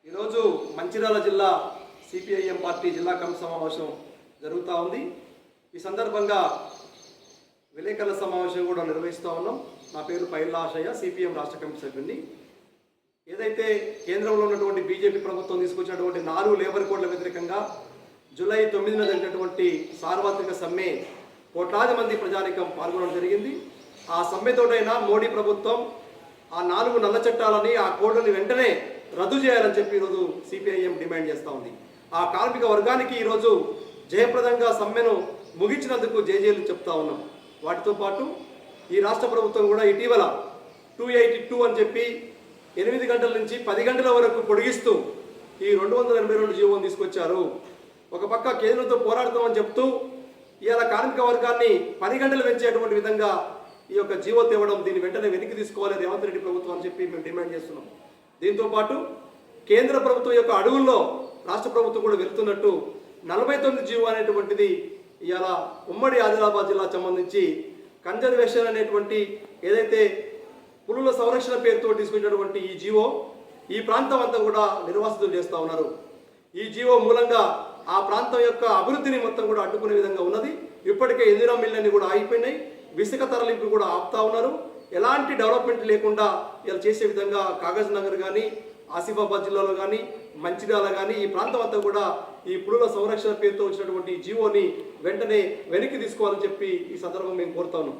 ఈరోజు మంచిర్యాల జిల్లా CPIM party జిల్లా కమిటీ సమావేశం జరుగుతూ ఉంది. ఈ సందర్భంగా విలేకరుల సమావేశం కూడా నిర్వహిస్తూ ఉన్నాం. నా పేరు పైల్లా ఆశయ్య, సిపిఎం రాష్ట్ర కమిటీ సభ్యుడిని. ఏదైతే కేంద్రంలో ఉన్నటువంటి బీజేపీ ప్రభుత్వం తీసుకొచ్చినటువంటి 4 లేబర్ కోడ్ల వ్యతిరేకంగా జూలై 9న జరిగినటువంటి సార్వత్రిక సమ్మె కోట్లాది మంది ప్రజానికం పాల్గొనడం జరిగింది. ఆ సమ్మెతోటైనా మోడీ ప్రభుత్వం ఆ 4 నల్ల చట్టాలని, ఆ కోడ్లని వెంటనే రద్దు చేయాలని చెప్పి ఈరోజు సిపిఐఎం డిమాండ్ చేస్తూ ఉంది. ఆ కార్మిక వర్గానికి ఈరోజు జయప్రదంగా సమ్మెను ముగించినందుకు జేజేలు చెప్తా ఉన్నాం. వాటితో పాటు ఈ రాష్ట్ర ప్రభుత్వం కూడా ఇటీవల 282 అని చెప్పి 8 గంటల నుంచి 10 గంటల వరకు పొడిగిస్తూ ఈ 282 జీవోని తీసుకొచ్చారు. ఒక పక్క కేంద్రంతో పోరాడతామని చెప్తూ ఇవాళ కార్మిక వర్గాన్ని 10 గంటలు పెంచేటువంటి విధంగా ఈ యొక్క జీవో తేవడం, దీన్ని వెంటనే వెనక్కి తీసుకోవాలి రేవంత్ రెడ్డి ప్రభుత్వం అని చెప్పి మేము డిమాండ్ చేస్తున్నాం. దీంతోపాటు కేంద్ర ప్రభుత్వం యొక్క అడుగుల్లో రాష్ట్ర ప్రభుత్వం కూడా వెళ్తున్నట్టు 49 జీవో అనేటువంటిది ఇవాళ ఉమ్మడి ఆదిలాబాద్ జిల్లాకు సంబంధించి కన్జర్వేషన్ అనేటువంటి ఏదైతే పులుల సంరక్షణ పేరుతో తీసుకొచ్చినటువంటి ఈ జీవో ఈ ప్రాంతం అంతా కూడా నిర్వాసితులు చేస్తూ ఉన్నారు. ఈ జీవో మూలంగా ఆ ప్రాంతం యొక్క అభివృద్ధిని మొత్తం కూడా అడ్డుకునే విధంగా ఉన్నది. ఇప్పటికే ఇందిరా మిల్లన్నీ కూడా ఆగిపోయినాయి, ఇసుక తరలింపు కూడా ఆపుతా ఉన్నారు. ఎలాంటి డెవలప్మెంట్ లేకుండా ఇలా చేసే విధంగా కాగజ్ నగర్ కానీ, ఆసిఫాబాద్ జిల్లాలో కానీ, మంచిర్యాల కానీ ఈ ప్రాంతం అంతా కూడా ఈ పులుల సంరక్షణ పేరుతో వచ్చినటువంటి జీవోని వెంటనే వెనక్కి తీసుకోవాలని చెప్పి ఈ సందర్భం మేము కోరుతాను.